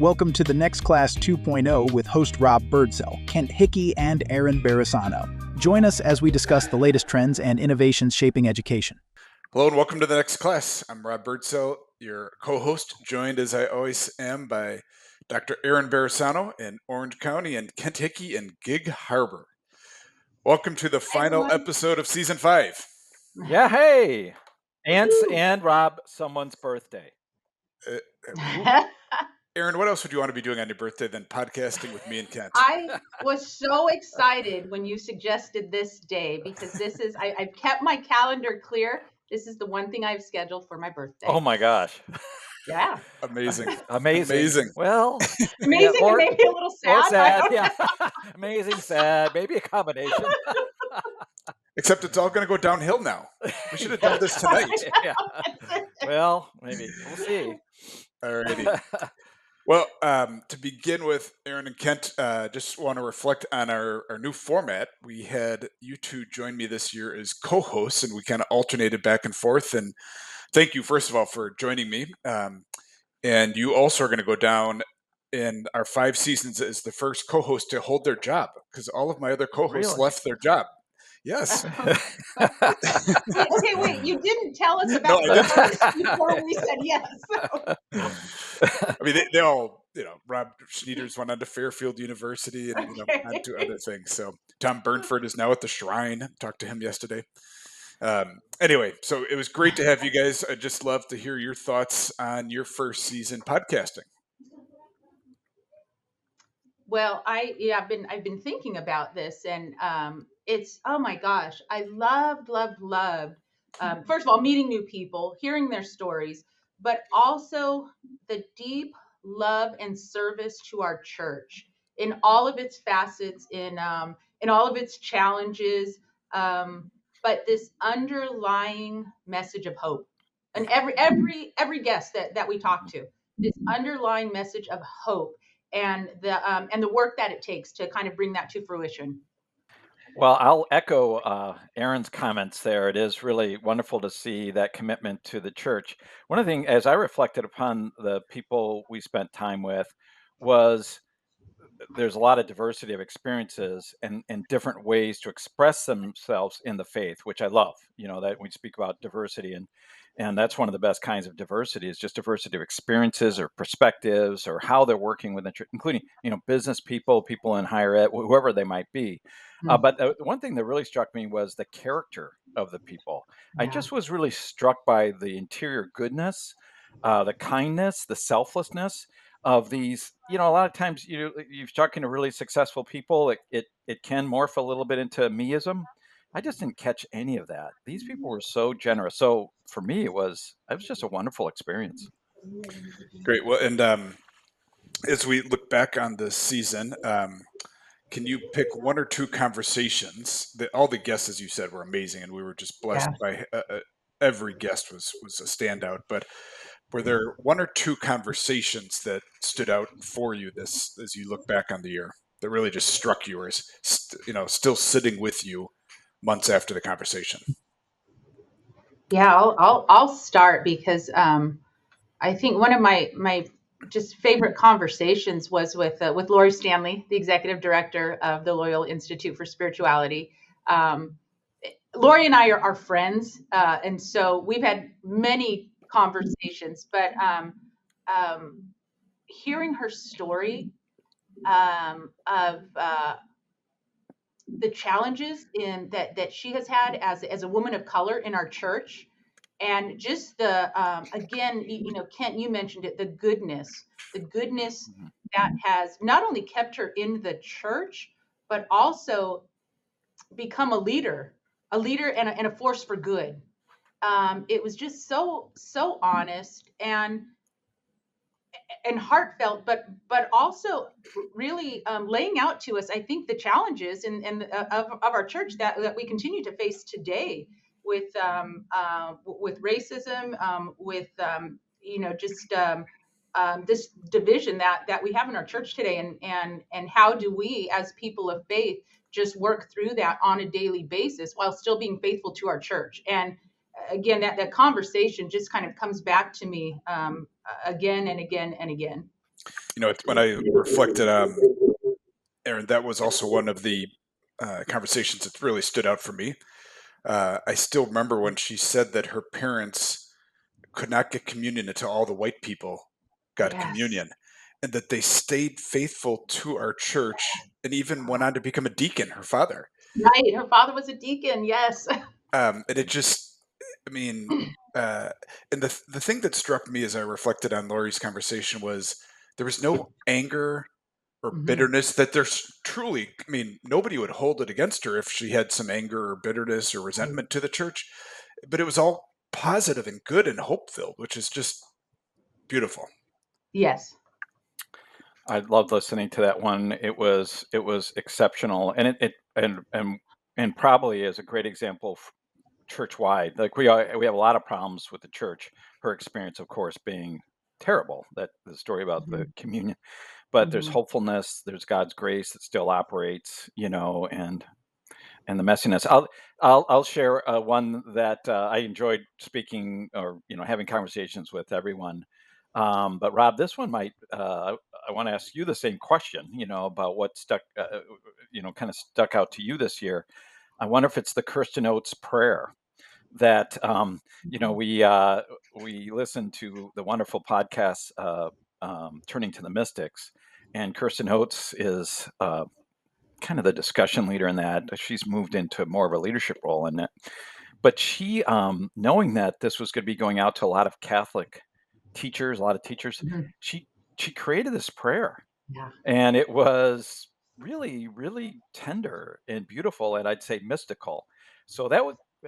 Welcome to the Next Class 2.0 with host Rob Birdsell, Kent Hickey, and Erin Barisano. Join us as we discuss the latest trends and innovations shaping education. Hello and welcome to the Next Class. I'm Rob Birdsell, your co-host, joined as I always am by Dr. Erin Barisano in Orange County and Kent Hickey in Gig Harbor. Welcome to the final episode of Season 5. Yeah, hey! And Rob, someone's birthday. Erin, what else would you want to be doing on your birthday than podcasting with me and Kent? I was so excited when you suggested this day because this is, I've kept my calendar clear. This is the one thing I've scheduled for my birthday. Oh my gosh. Yeah. Amazing. Well, amazing yeah, or, and maybe a little sad. Or sad, yeah. Amazing, sad, maybe a combination. Except it's all going to go downhill now. We should have done this tonight. Yeah. Well, maybe. We'll see. Alrighty. Well, to begin with, Erin and Kent, just want to reflect on our new format. We had you two join me this year as co-hosts, and we kind of alternated back and forth. And thank you, first of all, for joining me. And you also are going to go down in our 5 seasons as the first co-host to hold their job, because all of my other co-hosts left their job. Yes. Okay, wait. You didn't tell us about the first before we said yes. I mean, they all, Rob Schneiders went on to Fairfield University and on to other things. So Tom Burnford is now at the Shrine. Talked to him yesterday. Anyway, so it was great to have you guys. I'd just love to hear your thoughts on your first season podcasting. Well, I've been thinking about this, and it's, oh my gosh, I loved. First of all, meeting new people, hearing their stories, but also the deep love and service to our church in all of its facets, in all of its challenges, but this underlying message of hope. And every guest that we talk to, this underlying message of hope. And the work that it takes to kind of bring that to fruition. Well, I'll echo Erin's comments there. It is really wonderful to see that commitment to the church. One of the things, as I reflected upon the people we spent time with, was there's a lot of diversity of experiences and different ways to express themselves in the faith, which I love. That we speak about diversity, and that's one of the best kinds of diversity, is just diversity of experiences or perspectives or how they're working with the church, including, business people in higher ed, whoever they might be. But the one thing that really struck me was the character of the people. Yeah. I just was really struck by the interior goodness, the kindness, the selflessness of these. A lot of times you're talking to really successful people, it can morph a little bit into meism. I just didn't catch any of that. These people were so generous. So for me, it was just a wonderful experience. Great. Well, and as we look back on this season, can you pick one or two conversations that all the guests, as you said, were amazing, and we were just blessed by every guest was a standout. But were there one or two conversations that stood out for you as you look back on the year that really just struck you, or is still sitting with you months after the conversation? Yeah, I'll start because I think one of my just favorite conversations was with Lori Stanley, the executive director of the Loyola Institute for Spirituality. Lori and I are friends, and so we've had many conversations. But hearing her story of the challenges that she has had as a woman of color in our church, and just the again, Kent, you mentioned it, the goodness that has not only kept her in the church, but also become a leader and a force for good. It was just so honest and heartfelt, but also really laying out to us, I think, the challenges of our church that we continue to face today with racism, with this division that we have in our church today, and how do we as people of faith just work through that on a daily basis while still being faithful to our church. And again, that conversation just kind of comes back to me again and again and again. When I reflected, Erin, that was also one of the conversations that really stood out for me. I still remember when she said that her parents could not get communion until all the white people got Yes. communion, and that they stayed faithful to our church and even went on to become a deacon, her father. Right. Her father was a deacon. Yes. And it just, I mean, and the thing that struck me as I reflected on Lori's conversation was there was no anger or Mhm. bitterness. That there's truly, I mean, nobody would hold it against her if she had some anger or bitterness or resentment to the church, but it was all positive and good and hope filled, which is just beautiful. Yes. I loved listening to that one. It was exceptional, and and probably is a great example church wide. Like we have a lot of problems with the church. Her experience, of course, being terrible. That the story about the Mhm. communion, but there's Mhm. hopefulness. There's God's grace that still operates, and the messiness. I'll share one that I enjoyed speaking or having conversations with everyone. But Rob, this one might. I want to ask you the same question. About what stuck. Kind of stuck out to you this year. I wonder if it's the Kirsten Oates prayer that we listened to the wonderful podcast Turning to the Mystics, and Kirsten Oates is kind of the discussion leader in that. She's moved into more of a leadership role in it. But she, knowing that this was going to be going out to a lot of Catholic teachers, a lot of teachers, Mhm. she created this prayer, Yeah. and it was really, really tender and beautiful, and I'd say mystical. So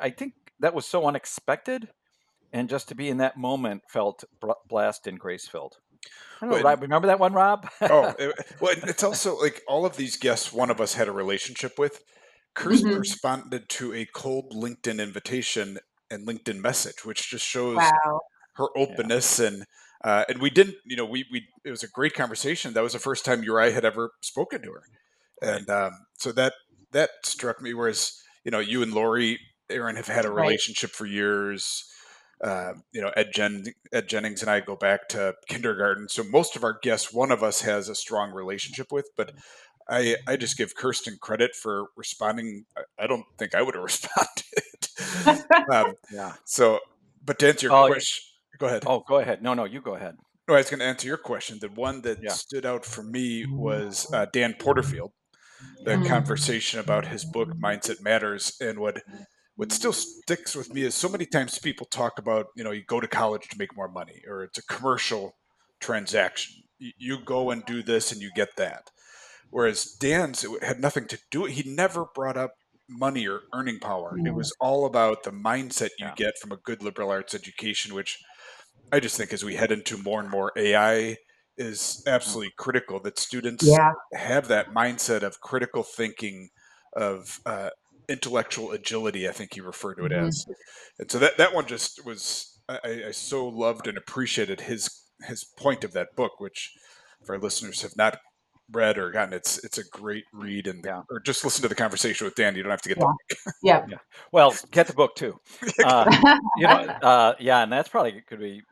I think that was so unexpected, and just to be in that moment felt blessed and grace filled. I don't know, Well, Rob. Remember that one, Rob? well, it's also like all of these guests, one of us had a relationship with. Kirsten Mhm. responded to a cold LinkedIn invitation and LinkedIn message, which just shows Wow. her Yeah, openness. And we didn't, we it was a great conversation. That was the first time you or I had ever spoken to her, right. and so that struck me. Whereas you and Lori, Erin, have had a Right. relationship for years. Ed Jennings and I go back to kindergarten, so most of our guests, one of us has a strong relationship with. But I just give Kirsten credit for responding. I don't think I would have responded. um, Yeah. so, but to answer your Oh, question, go ahead. oh, go ahead. No, you go ahead. No, I was going to answer your question. The one that Yeah. stood out for me was Dan Porterfield. The Yeah. Mm. conversation about his book Mindset Matters, and what still sticks with me is so many times people talk about, you go to college to make more money, or it's a commercial transaction. You go and do this and you get that. Whereas Dan's, it had nothing to do. He never brought up money or earning power. It Mm. was all about the mindset you Yeah. get from a good liberal arts education, which I just think as we head into more and more AI is Yeah. absolutely critical that students Yeah. have that mindset of critical thinking, of intellectual agility. I think he referred to it Mhm. as, and so that one just was. I so loved and appreciated his point of that book, which for our listeners have not read or gotten, it's a great read, Yeah. or just listen to the conversation with Dan. You don't have to get the Yeah. book. Yep. Yeah. Well, get the book too. Uh, yeah, and that's probably could be,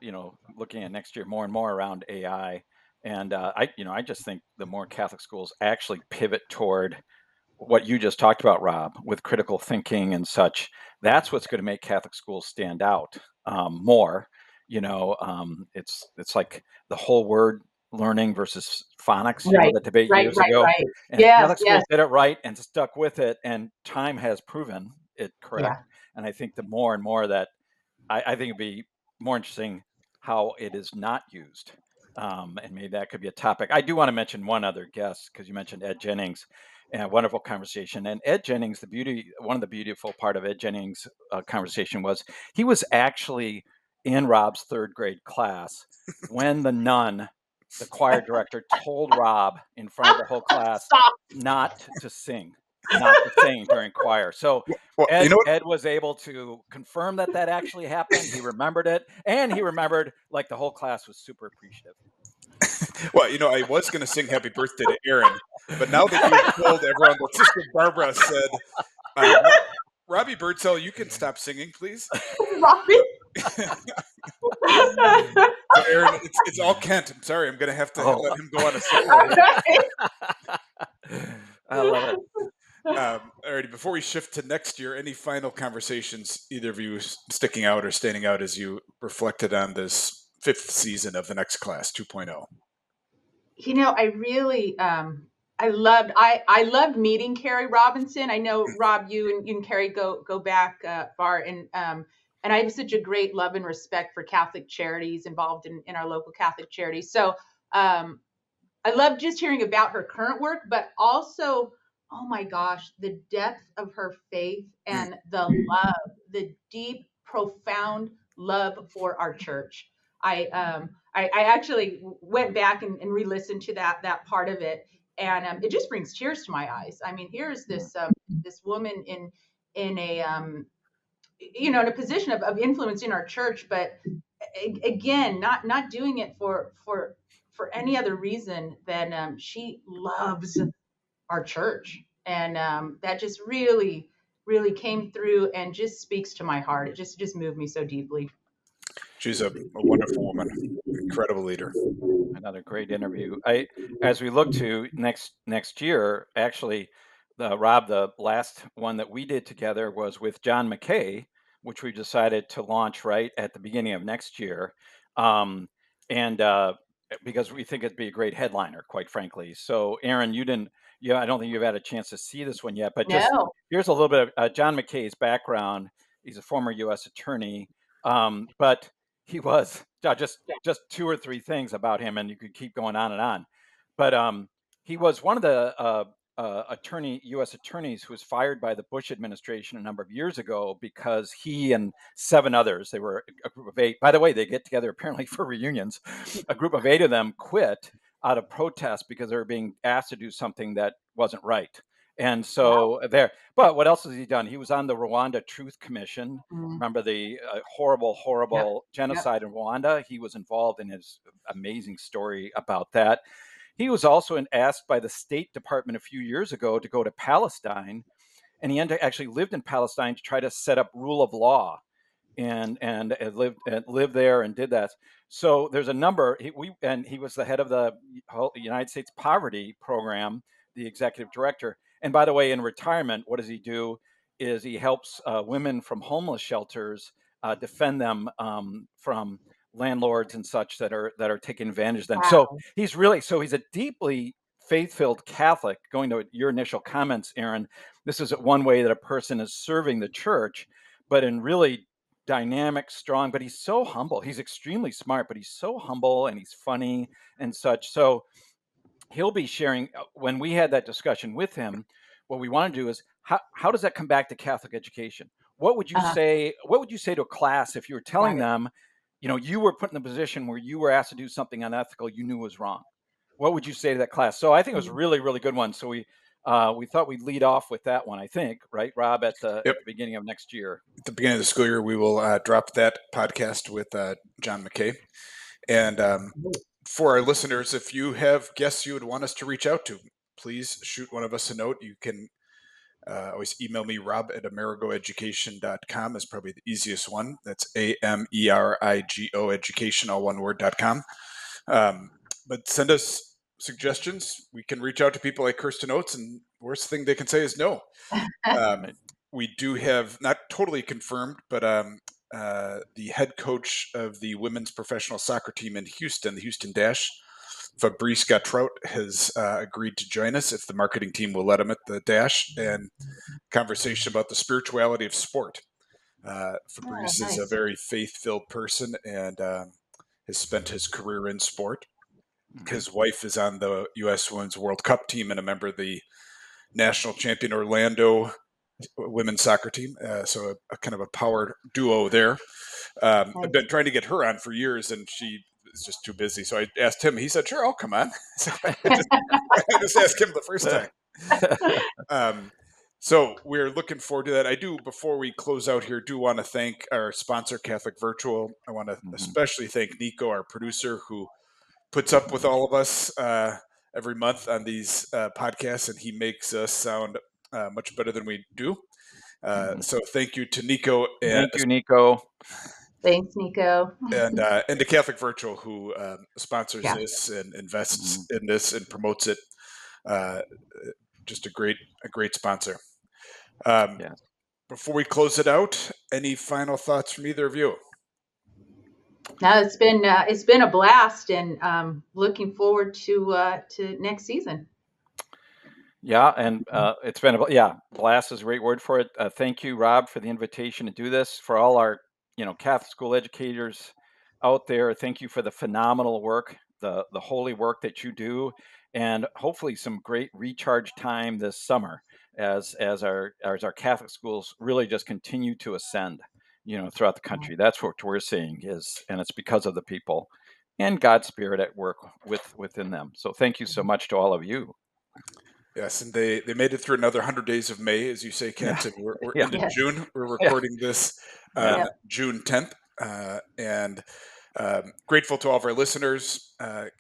looking at next year more and more around AI. And I just think the more Catholic schools actually pivot toward what you just talked about, Rob, with critical thinking and such, that's what's going to make Catholic schools stand out more. It's like the whole word learning versus phonics. Right. The debate Right. years Right. ago, Right. and Yes. Catholic Yes. schools did it right and stuck with it, and time has proven it correct. Yeah. And I think the more and more that I think it'd be more interesting how it is not used. And maybe that could be a topic. I do want to mention one other guest because you mentioned Ed Jennings, and a wonderful conversation. And Ed Jennings, one of the beautiful part of Ed Jennings' conversation was he was actually in Rob's third grade class when the choir director, told Rob in front of the whole class Stop. not to sing during choir. So Well, you Ed know what? Ed was able to confirm that actually happened. He remembered it, and he remembered like the whole class was super appreciative. Well, I was going to sing "Happy Birthday" to Aaron, but now that you've told everyone that Sister Barbara said, Robbie Birdsell, you can stop singing, please. Robbie. So, So Erin, it's all Kent. I'm sorry. I'm going to have to Oh. let him go on a solo. All I love it. Alrighty, before we shift to next year, any final conversations, either of you sticking out or standing out as you reflected on this 5th season of the Next Class 2.0? I really I loved meeting Carrie Robinson. I know, Rob, you and Carrie go back far, and I have such a great love and respect for Catholic charities involved in our local Catholic charities. So I love just hearing about her current work, but also, oh my gosh, the depth of her faith and the love, the deep, profound love for our church. I actually went back and re-listened to that part of it, and it just brings tears to my eyes. I mean, here's this woman in a in a position of influence in our church, but again, not doing it for any other reason than she loves our church, and that just really came through and just speaks to my heart. It just moved me so deeply. She's a wonderful woman, incredible leader. Another great interview. As we look to next year, actually, Rob, the last one that we did together was with John McKay, which we decided to launch right at the beginning of next year, and because we think it'd be a great headliner, quite frankly. So, Erin, you didn't, I don't think you've had a chance to see this one yet, but just No. here's a little bit of John McKay's background. He's a former U.S. attorney, but he was just 2 or 3 things about him, and you could keep going on and on. But he was one of the U.S. attorneys who was fired by the Bush administration a number of years ago because he and 7 others, they were a group of 8. By the way, they get together apparently for reunions. A group of 8 of them quit out of protest because they were being asked to do something that wasn't right. And so there, but what else has he done? He was on the Rwanda Truth Commission. Remember the horrible genocide in Rwanda? He was involved in his amazing story about that. He was also asked by the State Department a few years ago to go to Palestine, and he actually lived in Palestine to try to set up rule of law, and lived there and did that. So there's a number. He was the head of the United States Poverty Program, the executive director. And by the way, in retirement, what does he do? Is he helps women from homeless shelters defend them from landlords and such that are taking advantage of them. Wow. So he's a deeply faith-filled Catholic. Going to your initial comments, Erin, this is one way that a person is serving the church, but in really dynamic, strong. But he's so humble. He's extremely smart, but he's so humble and he's funny and such. So he'll be sharing. When we had that discussion with him, what we want to do is how does that come back to Catholic education? What would you say? What would you say to a class if you were telling them, you were put in a position where you were asked to do something unethical you knew was wrong? What would you say to that class? So I think it was a really, really good one. So we thought we'd lead off with that one. I think, right, Rob, at the beginning of next year. At the beginning of the school year, we will drop that podcast with John McKay. And for our listeners, if you have guests you would want us to reach out to, please shoot one of us a note. You can always email me, rob@amerigoeducation.com is probably the easiest one. That's AMERIGO education, all one word.com. But send us suggestions. We can reach out to people like Kirsten Oates, and worst thing they can say is no. We do have, not totally confirmed, but the head coach of the women's professional soccer team in Houston, the Houston Dash, Fabrice Gatrout, has agreed to join us if the marketing team will let him at the Dash, and conversation about the spirituality of sport. Fabrice is a very faith-filled person and has spent his career in sport. His wife is on the U.S. Women's World Cup team and a member of the national champion Orlando women's soccer team. So a kind of a power duo there. I've been trying to get her on for years, and she is just too busy. So I asked him. He said, "Sure, I'll come on." I just asked him the first time. So we're looking forward to that. I do, before we close out here, do want to thank our sponsor, Catholic Virtual. I want to especially thank Nico, our producer, who puts up with all of us every month on these podcasts, and he makes us sound much better than we do. So thank you to Nico. Thank you, Nico. Thanks, Nico. and to Catholic Virtual, who sponsors Yeah. this and invests in this and promotes it. Just a great sponsor. Yeah. Before we close it out, any final thoughts from either of you? No, it's been a blast, and looking forward to next season. Yeah, and it's been blast is a great word for it. Thank you, Rob, for the invitation to do this. For all our Catholic school educators out there, thank you for the phenomenal work, the holy work that you do, and hopefully some great recharge time this summer as our Catholic schools really just continue to ascend, throughout the country. That's what we're seeing and it's because of the people and God's Spirit at work within them. So thank you so much to all of you. Yes, and they made it through another 100 days of May, as you say, Kent. Yeah. And we're Yeah. into Yes. June. We're recording this Yeah. June 10th, and grateful to all of our listeners.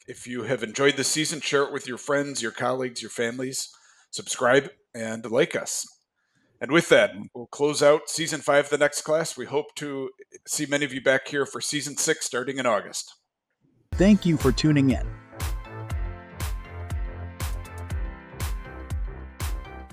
If you have enjoyed this season, share it with your friends, your colleagues, your families. Subscribe and like us. And with that, we'll close out season 5 of the next class. We hope to see many of you back here for season 6 starting in August. Thank you for tuning in.